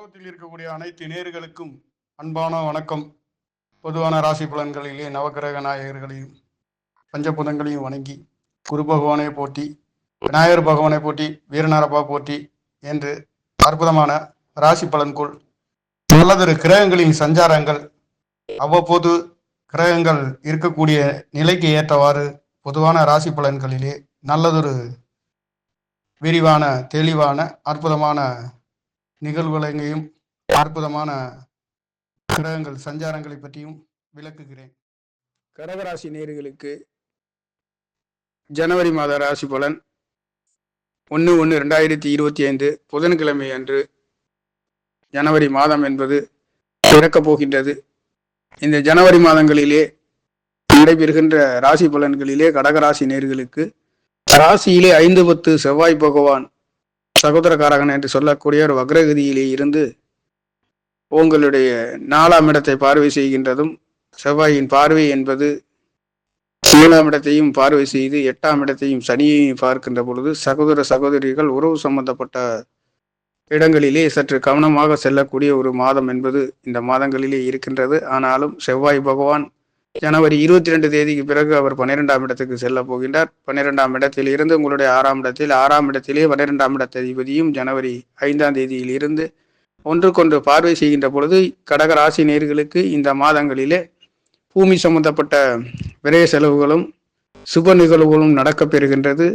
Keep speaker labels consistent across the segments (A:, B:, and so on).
A: உலகத்தில் இருக்கக்கூடிய அனைத்து நேயர்களுக்கும் அன்பான வணக்கம். பொதுவான ராசி பலன்களிலே நவக்கிரக நாயகர்களையும் பஞ்சபூதங்களையும் வணங்கி குரு பகவானை போற்றி, விநாயகர் பகவானை போற்றி, வீரநாரப்பா போற்றி என்று அற்புதமான ராசி பலன்குள் நல்லதொரு கிரகங்களின் சஞ்சாரங்கள் அவ்வப்போது கிரகங்கள் இருக்கக்கூடிய நிலைக்கு ஏற்றவாறு பொதுவான ராசி பலன்களிலே நல்லதொரு விரிவான தெளிவான அற்புதமான நிகழ்வுகளையும் அற்புதமான கிரகங்கள் சஞ்சாரங்களை பற்றியும் விளக்குகிறேன். கடகராசி நேயர்களுக்கு ஜனவரி மாத ராசி பலன் 1/1/2025 புதன்கிழமை அன்று ஜனவரி மாதம் என்பது பிறக்கப் போகின்றது. இந்த ஜனவரி மாதங்களிலே நடைபெறுகின்ற ராசி பலன்களிலே கடகராசி நேயர்களுக்கு ராசியிலே 5-10 செவ்வாய் பகவான் சகோதரகாரகன் என்று சொல்லக்கூடிய ஒரு வக்ரகதியிலே இருந்து உங்களுடைய 4ஆம் இடத்தை பார்வை செய்கின்றதும், செவ்வாயின் பார்வை என்பது 7ஆம் இடத்தையும் பார்வை செய்து 8ஆம் இடத்தையும் சனியையும் பார்க்கின்ற பொழுது சகோதர சகோதரிகள் உறவு சம்பந்தப்பட்ட இடங்களிலே சற்று கவனமாக செல்லக்கூடிய ஒரு மாதம் என்பது இந்த மாதங்களிலே இருக்கின்றது. ஆனாலும் செவ்வாய் பகவான் ஜனவரி 22 தேதிக்கு பிறகு அவர் 12ஆம் இடத்துக்கு செல்ல போகின்றார். 12ஆம் இடத்தில் இருந்து உங்களுடைய 6ஆம் இடத்தில், 6ஆம் இடத்திலே 12ஆம் இடத்த அதிபதியும் ஜனவரி 5ஆம் தேதியில் இருந்து ஒன்றுக்கொன்று பார்வை செய்கின்ற பொழுது கடக ராசி நேயர்களுக்கு இந்த மாதங்களிலே பூமி சம்பந்தப்பட்ட விரய செலவுகளும் சுப நிகழ்வுகளும் நடக்கப் பெறுகின்றது.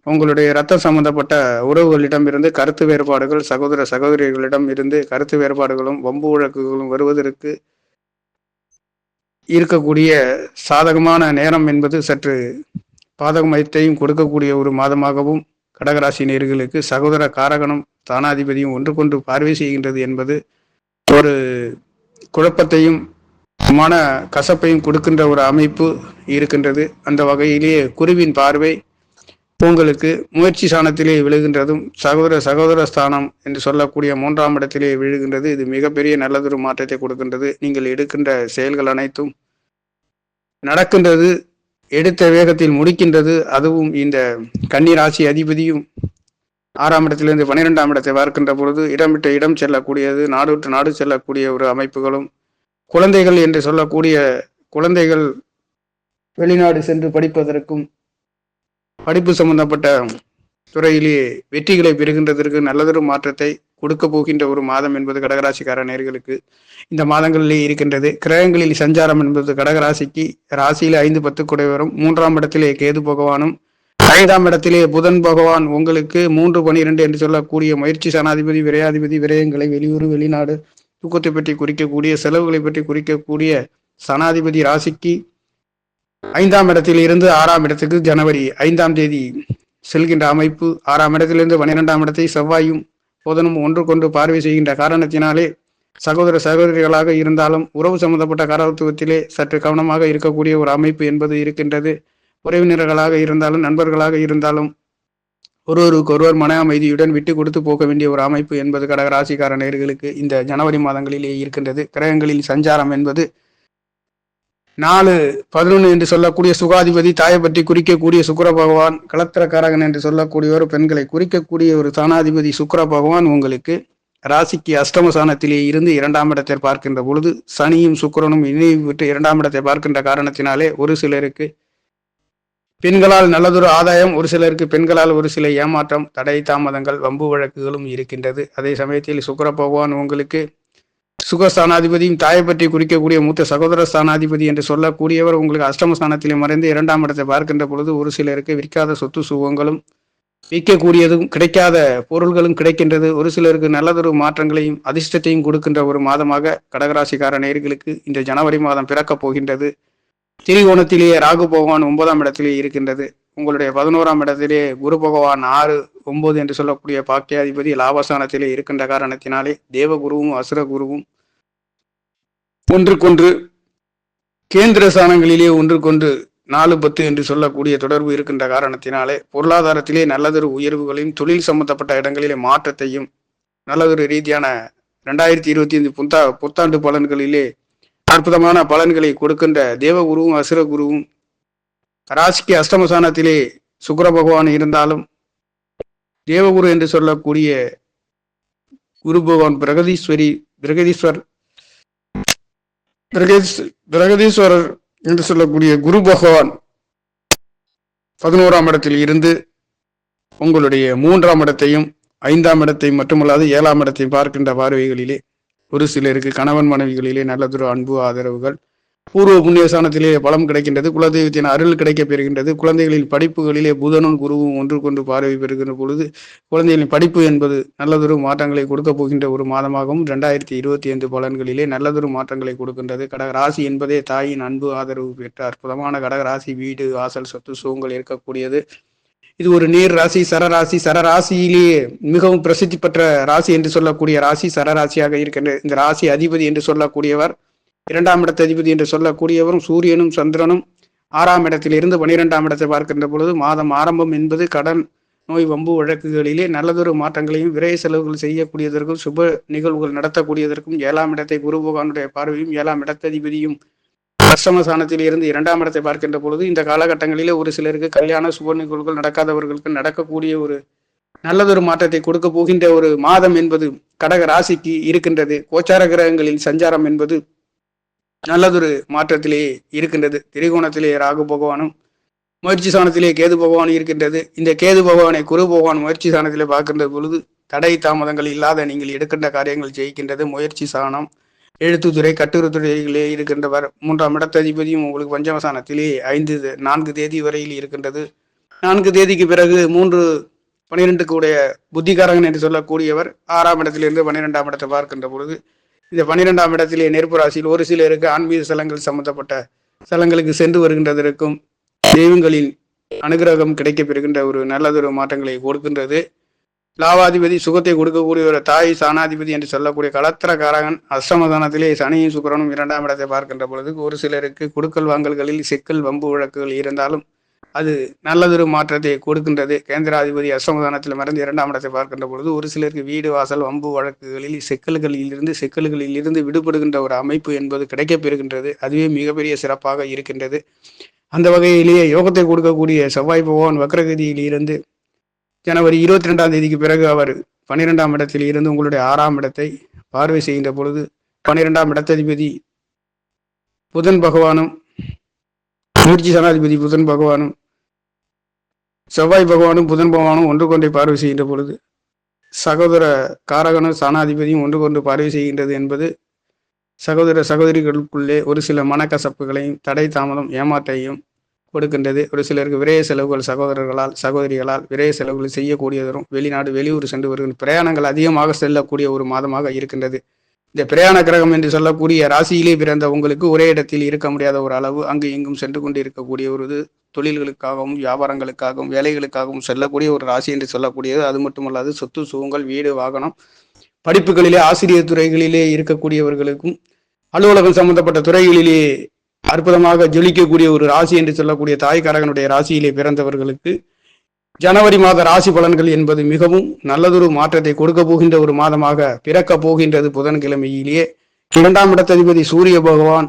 A: உங்களுடைய இரத்த சம்பந்தப்பட்ட உறவுகளிடம் இருந்து கருத்து வேறுபாடுகள், சகோதர சகோதரிகளிடம் இருந்து கருத்து வேறுபாடுகளும் வம்பு வழக்குகளும் வருவதற்கு இருக்கக்கூடிய சாதகமான நேரம் என்பது சற்று பாதகமயத்தையும் கொடுக்கக்கூடிய ஒரு மாதமாகவும் கடகராசி நேயர்களுக்கு சகோதர காரகனும் தானாதிபதியும் ஒன்றுக்கொன்று பார்வை செய்கின்றது என்பது ஒரு குழப்பத்தையும் மன கசப்பையும் கொடுக்கின்ற ஒரு அமைப்பு இருக்கின்றது. அந்த வகையிலேயே குருவின் பார்வை உங்களுக்கு முயற்சி ஸ்தானத்திலே விழுகின்றதும் சகோதர ஸ்தானம் என்று சொல்லக்கூடிய 3ஆம் இடத்திலே விழுகின்றது. இது மிகப்பெரிய நல்லதொரு மாற்றத்தை கொடுக்கின்றது. நீங்கள் எடுக்கின்ற செயல்கள் அனைத்தும் நடக்கின்றது, எடுத்த வேகத்தில் முடிக்கின்றது. அதுவும் இந்த கன்னி ராசி அதிபதியும் 6ஆம் இடத்திலிருந்து 12ஆம் இடத்தை பார்க்கின்ற பொழுது இடம் விட்டு இடம் செல்லக்கூடியது, நாடு விட்டு நாடு செல்லக்கூடிய ஒரு அமைப்புகளும், குழந்தைகள் என்று சொல்லக்கூடிய குழந்தைகள் வெளிநாடு சென்று படிப்பதற்கும் படிப்பு சம்பந்தப்பட்ட துறையிலே வெற்றிகளை பெறுகின்றதற்கு நல்லதொரு மாற்றத்தை கொடுக்க போகின்ற ஒரு மாதம் என்பது கடகராசிக்கார நேயர்களுக்கு இந்த மாதங்களிலே இருக்கின்றது. கிரகங்களில் சஞ்சாரம் என்பது கடகராசிக்கு ராசியிலே 5-10 குடைவரும், 3ஆம் இடத்திலே கேது பகவானும், 5ஆம் இடத்திலே புதன் பகவான் உங்களுக்கு 3-12 என்று சொல்லக்கூடிய முயற்சி சனாதிபதி, விரையாதிபதி, விரயங்களை, வெளியூர் வெளிநாடு தூக்கத்தை பற்றி குறிக்கக்கூடிய, செலவுகளை பற்றி குறிக்கக்கூடிய சனாதிபதி ராசிக்கு 5ஆம் இடத்தில் இருந்து 6ஆம் இடத்துக்கு ஜனவரி 5ஆம் தேதி செல்கின்ற அமைப்பு. 6ஆம் இடத்திலிருந்து 12ஆம் இடத்தை செவ்வாயும் புதனும் ஒன்றுக்கொன்று பார்வை செய்கின்ற காரணத்தினாலே சகோதர சகோதரிகளாக இருந்தாலும் உறவு சம்பந்தப்பட்ட காரகத்துவத்திலே சற்று கவனமாக இருக்கக்கூடிய ஒரு அமைப்பு என்பது இருக்கின்றது. உறவினர்களாக இருந்தாலும் நண்பர்களாக இருந்தாலும் ஒருவருக்கு மன அமைதியுடன் விட்டு கொடுத்து போக வேண்டிய ஒரு அமைப்பு என்பது கடக ராசிக்கார நேயர்களுக்கு இந்த ஜனவரி மாதங்களிலே இருக்கின்றது. கிரகங்களில் சஞ்சாரம் என்பது 4-11 என்று சொல்லக்கூடிய சுகாதிபதி, தாயை பற்றி குறிக்கக்கூடிய சுக்கிர பகவான், கலத்திரக்காரகன் என்று சொல்லக்கூடியவர், பெண்களை குறிக்கக்கூடிய ஒரு தானாதிபதி சுக்கிர பகவான் உங்களுக்கு ராசிக்கு அஷ்டமஸ்தானத்திலே இருந்து 2ஆம் இடத்தை பார்க்கின்ற பொழுது சனியும் சுக்கிரனும் இணைவு விட்டு 2ஆம் இடத்தை பார்க்கின்ற காரணத்தினாலே ஒரு சிலருக்கு பெண்களால் நல்லதொரு ஆதாயம், ஒரு சிலருக்கு பெண்களால் ஒரு சில ஏமாற்றம், தடை தாமதங்கள், வம்பு வழக்குகளும் இருக்கின்றது. அதே சமயத்தில் சுக்கிர பகவான் உங்களுக்கு சுகஸ்தானாதிபதியும் தாயை பற்றி குறிக்கக்கூடிய மூத்த சகோதர ஸ்தானாதிபதி என்று சொல்லக்கூடியவர் உங்களுக்கு அஷ்டமஸ்தானத்திலே மறைந்து 2ஆம் இடத்தை பார்க்கின்ற பொழுது ஒரு சிலருக்கு விற்காத சொத்து சுகங்களும், விற்கக்கூடியதும் கிடைக்காத பொருள்களும் கிடைக்கின்றது. ஒரு சிலருக்கு நல்லதொரு மாற்றங்களையும் அதிர்ஷ்டத்தையும் கொடுக்கின்ற ஒரு மாதமாக கடகராசிக்கார நேயர்களுக்கு இந்த ஜனவரி மாதம் பிறக்கப் போகின்றது. திரிகோணத்திலேயே ராகு பகவான் 9ஆம் இடத்திலே இருக்கின்றது. உங்களுடைய 11ஆம் இடத்திலே குரு பகவான் 6-9 என்று சொல்லக்கூடிய பாக்கியாதிபதி லாபஸ்தானத்திலே இருக்கின்ற காரணத்தினாலே தேவகுருவும் அசுர குருவும் ஒன்றுக்கொன்று கேந்திர ஸ்தானங்களிலே ஒன்றுக்கொன்று 4-10 என்று சொல்லக்கூடிய தொடர்பு இருக்கின்ற காரணத்தினாலே பொருளாதாரத்திலே நல்லதொரு உயர்வுகளையும், தொழில் சம்பந்தப்பட்ட இடங்களிலே மாற்றத்தையும், நல்லதொரு ரீதியான 2025 புத்தாண்டு பலன்களிலே அற்புதமான பலன்களை கொடுக்கின்ற தேவகுருவும் அசுர குருவும் ராசிக்கு அஷ்டமஸ்தானத்திலே சுக்கிர பகவான் இருந்தாலும் தேவகுரு என்று சொல்லக்கூடிய குரு பகவான் பிரகதீஸ்வரர் என்று சொல்லக்கூடிய குரு பகவான் 11ஆம் இடத்தில் இருந்து உங்களுடைய 3ஆம் இடத்தையும் 5ஆம் இடத்தையும் மட்டுமல்லாது 7ஆம் இடத்தை பார்க்கின்ற பார்வைகளிலே ஒரு சிலருக்கு கணவன் மனைவிகளிலே நல்லதொரு அன்பு ஆதரவுகள், பூர்வ புண்ணியஸ்தானத்திலே பலம் கிடைக்கின்றது, குலதெய்வத்தின் அருள் கிடைக்கப் பெறுகின்றது. குழந்தைகளின் படிப்புகளிலே புதனும் குருவும் ஒன்று கொண்டு பார்வை பெறுகின்ற பொழுது குழந்தைகளின் படிப்பு என்பது நல்லதொரு மாற்றங்களை கொடுக்க போகின்ற ஒரு மாதமாகவும் 2025 பலன்களிலே நல்லதொரு மாற்றங்களை கொடுக்கின்றது. கடகராசி என்பதே தாயின் அன்பு ஆதரவு பெற்ற அற்புதமான கடகராசி. வீடு வாசல் சொத்து சுகங்கள் இருக்கக்கூடியது. இது ஒரு நீர் ராசி, சரராசி. சரராசியிலேயே மிகவும் பிரசித்தி பெற்ற ராசி என்று சொல்லக்கூடிய ராசி சரராசியாக இருக்கின்ற இந்த ராசி அதிபதி என்று சொல்லக்கூடியவர் 2ஆம் இடத்து அதிபதி என்று சொல்லக்கூடியவரும் சூரியனும் சந்திரனும் 6ஆம் இடத்திலிருந்து 12ஆம் இடத்தை பார்க்கின்ற பொழுது மாதம் ஆரம்பம் என்பது கடன் நோய் வம்பு வழக்குகளிலே நல்லதொரு மாற்றங்களையும் விரைய செலவுகள் செய்யக்கூடியதற்கும் சுப நிகழ்வுகள் நடத்தக்கூடியதற்கும் 7ஆம் இடத்தை குரு பகவானுடைய பார்வையும் 7ஆம் இடத்ததிபதியும் அஷ்டமஸ்தானத்தில் இருந்து 2ஆம் இடத்தை பார்க்கின்ற பொழுது இந்த காலகட்டங்களிலே ஒரு சிலருக்கு கல்யாண சுப நிகழ்வுகள் நடக்காதவர்களுக்கு நடக்கக்கூடிய ஒரு நல்லதொரு மாற்றத்தை கொடுக்க போகின்ற ஒரு மாதம் என்பது கடக ராசிக்கு இருக்கின்றது. கோச்சார கிரகங்களின் சஞ்சாரம் என்பது நல்லதொரு மாற்றத்திலே இருக்கின்றது. திரிகோணத்திலே ராகு பகவானும் முயற்சி ஸ்தானத்திலே கேது பகவான் இருக்கின்றது. இந்த கேது பகவானை குரு பகவான் முயற்சி ஸ்தானத்திலே பார்க்கின்ற பொழுது தடை தாமதங்கள் இல்லாத நீங்கள் எடுக்கின்ற காரியங்கள் ஜெயிக்கின்றது. முயற்சி ஸ்தானம், எழுத்துத்துறை, கட்டுரைத்துறையிலே இருக்கின்றவர். 3ஆம் இடத்ததிபதியும் உங்களுக்கு பஞ்சமஸ்தானத்திலே 4 தேதி வரையில் இருக்கின்றது. 4 தேதிக்கு பிறகு 3-12 உடைய புத்திகாரகன் என்று சொல்லக்கூடியவர் 6ஆம் இடத்திலிருந்து 12ஆம் இடத்தை பார்க்கின்ற பொழுது இந்த 12ஆம் இடத்திலே நெருப்பு ராசியில் ஒரு சிலருக்கு ஆன்மீக ஸ்தலங்கள் சம்பந்தப்பட்ட ஸ்தலங்களுக்கு சென்று வருகின்றதற்கும் தெய்வங்களின் அனுகிரகம் கிடைக்க பெறுகின்ற ஒரு நல்லதொரு மாற்றங்களை கொடுக்கின்றது. லாவாதிபதி சுகத்தை கொடுக்கக்கூடிய ஒரு தாய் சாணாதிபதி என்று சொல்லக்கூடிய களத்திரக்காரகன் அஷ்டமதானத்திலே சனியும் சுக்கிரனும் 2ஆம் இடத்தை பார்க்கின்ற பொழுது ஒரு சிலருக்கு கொடுக்கல் வாங்கல்களில் சிக்கல் வம்பு வழக்குகள் இருந்தாலும் அது நல்லதொரு மாற்றத்தை கொடுக்கின்றது. கேந்திராதிபதி அஷ்டமதானத்தில் மறைந்து 2ஆம் இடத்தை பார்க்கின்ற பொழுது ஒரு சிலருக்கு வீடு வாசல் வம்பு வழக்குகளில் சிக்கல்களில் இருந்து விடுபடுகின்ற ஒரு அமைப்பு என்பது கிடைக்கப் பெறுகின்றது. அதுவே மிகப்பெரிய சிறப்பாக இருக்கின்றது. அந்த வகையிலேயே யோகத்தை கொடுக்கக்கூடிய செவ்வாய் பகவான் வக்ரகதியில் இருந்து ஜனவரி 22ஆம் தேதிக்கு பிறகு அவர் 12ஆம் இடத்தில் இருந்து உங்களுடைய 6ஆம் இடத்தை பார்வை செய்கின்ற பொழுது 12ஆம் இடத்ததிபதி புதன் பகவானும் முயற்சி சனாதிபதி புதன் பகவானும் செவ்வாய் பகவானும் புதன் பகவானும் ஒன்று கொண்டை பார்வை செய்கின்ற பொழுது சகோதர காரகனும் சாணாதிபதியும் ஒன்று கொண்டு பார்வை செய்கின்றது என்பது சகோதர சகோதரிகளுக்குள்ளே ஒரு சில மனக்கசப்புகளையும் தடை தாமதம் ஏமாற்றையும் கொடுக்கின்றது. ஒரு சிலருக்கு விரைய செலவுகள் சகோதரிகளால் விரைய செலவுகள் செய்யக்கூடியதரும் வெளிநாடு வெளியூர் சென்று வருகின்ற பிரயாணங்கள் அதிகமாக செல்லக்கூடிய ஒரு மாதமாக இருக்கின்றது. இந்த பிரயாண கிரகம் என்று சொல்லக்கூடிய ராசியிலே பிறந்த உங்களுக்கு ஒரே இடத்தில் இருக்க முடியாத ஒரு அளவு அங்கு இங்கும் சென்று கொண்டு இருக்கக்கூடிய ஒரு தொழில்களுக்காகவும் வியாபாரங்களுக்காகவும் வேலைகளுக்காகவும் செல்லக்கூடிய ஒரு ராசி என்று சொல்லக்கூடியது. அது மட்டுமல்லாது சொத்து சுகங்கள், வீடு வாகனம், படிப்புகளிலே ஆசிரியர் துறைகளிலே இருக்கக்கூடியவர்களுக்கும் அலுவலகம் சம்பந்தப்பட்ட துறைகளிலே அற்புதமாக ஜொலிக்கக்கூடிய ஒரு ராசி என்று சொல்லக்கூடிய தாய்க்காரகனுடைய ராசியிலே பிறந்தவர்களுக்கு ஜனவரி மாத ராசி பலன்கள் என்பது மிகவும் நல்லதொரு மாற்றத்தை கொடுக்க போகின்ற ஒரு மாதமாக பிறக்க போகின்றது. புதன்கிழமையிலேயே 2ஆம் இடத்ததிபதி சூரிய பகவான்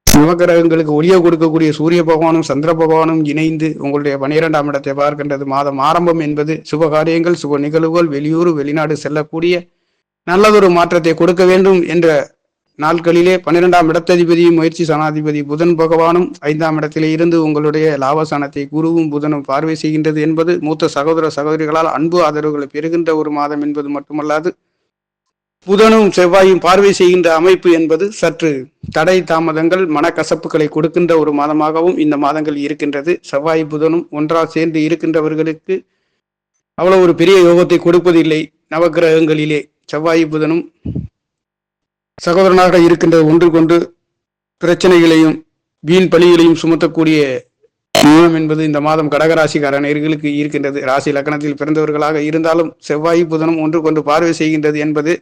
A: நவகிரகங்களுக்கு ஒளிய கொடுக்கக்கூடிய சூரிய பகவானும் சந்திர பகவானும் இணைந்து உங்களுடைய 12ஆம் இடத்தை பார்க்கின்றது. மாதம் ஆரம்பம் என்பது சுப காரியங்கள், சுப நிகழ்வுகள், வெளியூர் வெளிநாடு செல்லக்கூடிய நல்லதொரு மாற்றத்தை கொடுக்க வேண்டும் என்ற நாட்களிலே 12ஆம் இடத்ததிபதியும் முயற்சி சனாதிபதி புதன் பகவானும் 5ஆம் இடத்திலே இருந்து உங்களுடைய லாபஸ்தானத்தை குருவும் புதனும் பார்வை செய்கின்றது என்பது மூத்த சகோதர சகோதரிகளால் அன்பு ஆதரவுகளை பெறுகின்ற ஒரு மாதம் என்பது மட்டுமல்லாது புதனும் செவ்வாயும் பார்வை செய்கின்ற அமைப்பு என்பது சற்று தடை தாமதங்கள் மனக்கசப்புகளை கொடுக்கின்ற ஒரு மாதமாகவும் இந்த மாதங்கள் இருக்கின்றது. செவ்வாய் புதனும் ஒன்றாக சேர்ந்து இருக்கின்றவர்களுக்கு அவ்வளவு ஒரு பெரிய யோகத்தை கொடுப்பதில்லை. நவகிரகங்களிலே செவ்வாய் புதனும் சகோதரனாக இருக்கின்ற ஒன்று கொண்டு பிரச்சனைகளையும் வீண் பலிகளையும் சுமத்தக்கூடிய மாதம் என்பது இந்த மாதம் கடகராசிக்காரர்களுக்கு இருக்கின்றது. ராசி லக்னத்தில் பிறந்தவர்களாக இருந்தாலும் செவ்வாய் புதனும் ஒன்று கொண்டு பார்வை செய்கின்றது என்பது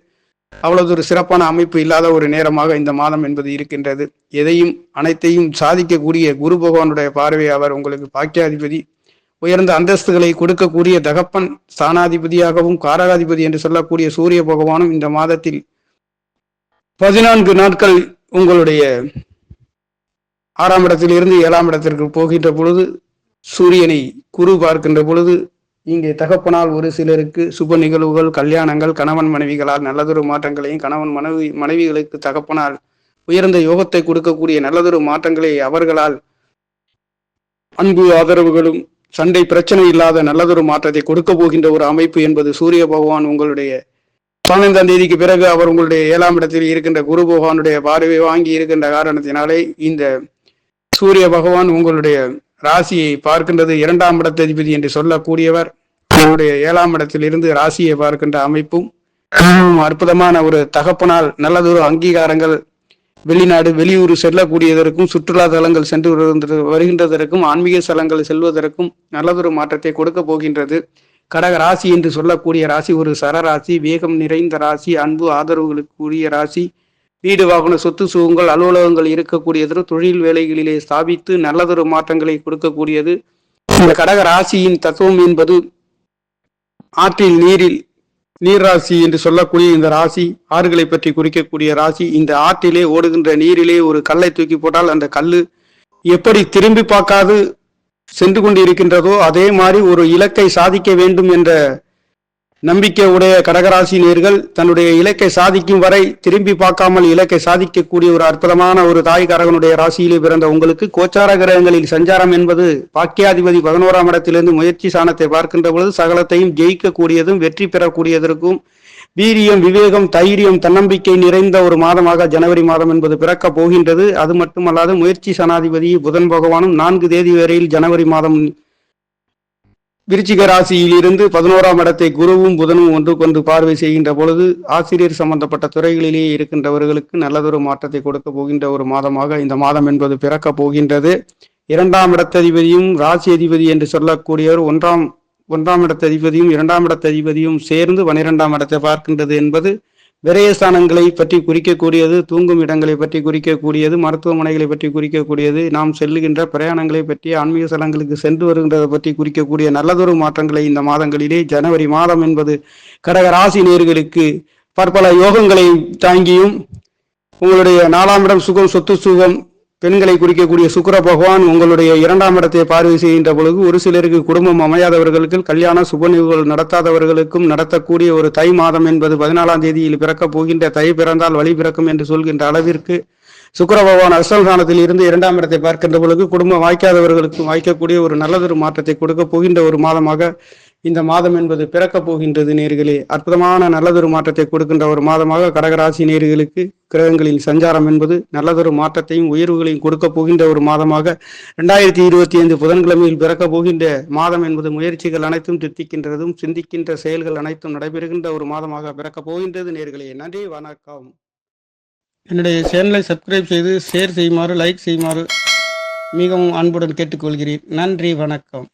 A: அவ்வளவு ஒரு சிறப்பான அமைப்பு இல்லாத ஒரு நேரமாக இந்த மாதம் என்பது இருக்கின்றது. எதையும் அனைத்தையும் சாதிக்கக்கூடிய குரு பகவானுடைய பார்வை அவர் உங்களுக்கு பாக்கியாதிபதி, உயர்ந்த அந்தஸ்துகளை கொடுக்கக்கூடிய தகப்பன் ஸ்தானாதிபதியாகவும் காரகாதிபதி என்று சொல்லக்கூடிய சூரிய பகவானும் இந்த மாதத்தில் 14 நாட்கள் உங்களுடைய 6ஆம் இடத்தில் இருந்து 7ஆம் இடத்திற்கு போகின்ற பொழுது சூரியனை குரு பார்க்கின்ற பொழுது இங்கே தகப்பனால் ஒரு சிலருக்கு சுப நிகழ்வுகள், கல்யாணங்கள், கணவன் மனைவிகளால் நல்லதொரு மாற்றங்களையும், கணவன் மனைவிகளுக்கு தகப்பனால் உயர்ந்த யோகத்தை கொடுக்கக்கூடிய நல்லதொரு மாற்றங்களை அவர்களால் அன்பு ஆதரவுகளும் சண்டை பிரச்சனை இல்லாத நல்லதொரு மாற்றத்தை கொடுக்க போகின்ற ஒரு அமைப்பு என்பது சூரிய பகவான் உங்களுடைய 12ஆம் தேதிக்கு பிறகு அவர் உங்களுடைய 7ஆம் இடத்தில் இருக்கின்ற குரு பகவானுடைய பார்வை வாங்கி இருக்கின்ற காரணத்தினாலே இந்த சூரிய பகவான் உங்களுடைய ராசியை பார்க்கின்றது. 2ஆம் இடத்ததிபதி என்று சொல்லக்கூடியவர் உங்களுடைய 7ஆம் இடத்தில் இருந்து ராசியை பார்க்கின்ற அமைப்பும் அற்புதமான ஒரு தகப்பனால் நல்லதொரு அங்கீகாரங்கள், வெளிநாடு வெளியூர் செல்லக்கூடியதற்கும், சுற்றுலா தலங்கள் சென்று வருகின்றதற்கும், ஆன்மீக ஸ்தலங்கள் செல்வதற்கும் நல்லதொரு மாற்றத்தை கொடுக்க போகின்றது. கடக ராசி என்று சொல்லக்கூடிய ராசி ஒரு சரராசி, வேகம் நிறைந்த ராசி, அன்பு ஆதரவுகளுக்கு உரிய ராசி, வீடு வாகன சொத்து சுகங்கள் அலுவலகங்கள் இருக்கக்கூடியது, தொழில் வேலைகளிலே ஸ்தாபித்து நல்லதொரு மாற்றங்களை கொடுக்கக்கூடியது. இந்த கடக ராசியின் தத்துவம் என்பது ஆற்றில் நீர் ராசி என்று சொல்லக்கூடிய இந்த ராசி ஆறுகளை பற்றி குறிக்கக்கூடிய ராசி. இந்த ஆற்றிலே ஓடுகின்ற நீரிலே ஒரு கல்லை தூக்கி போட்டால் அந்த கல்லு எப்படி திரும்பி பார்க்காது சென்று கொண்டிருக்கின்றதோ அதே மாதிரி ஒரு இலக்கை சாதிக்க வேண்டும் என்ற நம்பிக்கை உடைய கடகராசினியர்கள் தன்னுடைய இலக்கை சாதிக்கும் வரை திரும்பி பார்க்காமல் இலக்கை சாதிக்கக்கூடிய ஒரு அற்புதமான ஒரு தாய்காரகனுடைய ராசியிலே பிறந்த உங்களுக்கு கோச்சார கிரகங்களில் சஞ்சாரம் என்பது பாக்கியாதிபதி 11ஆம் இடத்திலிருந்து முயற்சி சாணத்தை பார்க்கின்ற பொழுது சகலத்தையும் ஜெயிக்கக்கூடியதும் வெற்றி பெறக்கூடியதற்கும் வீரியம், விவேகம், தைரியம், தன்னம்பிக்கை நிறைந்த ஒரு மாதமாக ஜனவரி மாதம் என்பது பிறக்க போகின்றது. அது மட்டுமல்லாது முயற்சி சனாதிபதி புதன் பகவானும் 4 தேதி வரையில் ஜனவரி மாதம் விருச்சிக ராசியில் இருந்து 11ஆம் இடத்தை குருவும் புதனும் ஒன்று கொண்டு பார்வை செய்கின்ற பொழுது ஆசிரியர் சம்பந்தப்பட்ட துறைகளிலேயே இருக்கின்றவர்களுக்கு நல்லதொரு மாற்றத்தை கொடுக்க போகின்ற ஒரு மாதமாக இந்த மாதம் என்பது பிறக்க போகின்றது. 2ஆம் இடத்ததிபதியும் ராசி அதிபதி என்று சொல்லக்கூடியவர் ஒன்றாம் இடத்ததிபதியும் 2ஆம் இடத்ததிபதியும் சேர்ந்து 12ஆம் இடத்தை பார்க்கின்றது என்பது விரயஸ்தானங்களை பற்றி குறிக்கக்கூடியது, தூங்கும் இடங்களை பற்றி குறிக்கக்கூடியது, மருத்துவமனைகளை பற்றி குறிக்கக்கூடியது, நாம் செல்லுகின்ற பிரயாணங்களை பற்றி, ஆன்மீக ஸ்தலங்களுக்கு சென்று வருகின்றதை பற்றி குறிக்கக்கூடிய நல்லதொரு மாற்றங்களை இந்த மாதங்களிலே ஜனவரி மாதம் என்பது கடக ராசி நேயர்களுக்கு பற்பல யோகங்களை தாங்கியும் உங்களுடைய 4ஆம் இடம் சுகம், சொத்து சுகம், பெண்களை குறிக்கக்கூடிய சுக்கிர பகவான் உங்களுடைய 2ஆம் இடத்தை பார்வை செய்கின்ற பொழுது ஒரு சிலருக்கு குடும்பம் அமையாதவர்களுக்கு, கல்யாண சுபநிகழ்வுகள் நடத்தாதவர்களுக்கும் நடத்தக்கூடிய ஒரு தை மாதம் என்பது 14ஆம் தேதியில் பிறக்கப் போகின்ற தை பிறந்தால் வழி பிறக்கும் என்று சொல்கின்ற அளவிற்கு சுக்கிர பகவான் அஷ்டமஸ்தானத்தில் இருந்து 2ஆம் இடத்தை பார்க்கின்ற பொழுது குடும்பம் வாய்க்காதவர்களுக்கும் வாய்க்கக்கூடிய ஒரு நல்லதொரு மாற்றத்தை கொடுக்க போகின்ற ஒரு மாதமாக இந்த மாதம் என்பது பிறக்கப் போகின்றது. நேர்களே, அற்புதமான நல்லதொரு மாற்றத்தை கொடுக்கின்ற ஒரு மாதமாக கடகராசி நேர்களுக்கு கிரகங்களின் சஞ்சாரம் என்பது நல்லதொரு மாற்றத்தையும் உயர்வுகளையும் கொடுக்க போகின்ற ஒரு மாதமாக 2025 புதன்கிழமையில் பிறக்கப் போகின்ற மாதம் என்பது முயற்சிகள் அனைத்தும் தித்திக்கின்றதும் சிந்திக்கின்ற செயல்கள் அனைத்தும் நடைபெறுகின்ற ஒரு மாதமாக பிறக்கப் போகின்றது. நேர்களே, நன்றி, வணக்கம். என்னுடைய சேனலை சப்ஸ்கிரைப் செய்து ஷேர் செய்யுமாறு, லைக் செய்யுமாறு மிகவும் அன்புடன் கேட்டுக்கொள்கிறேன். நன்றி, வணக்கம்.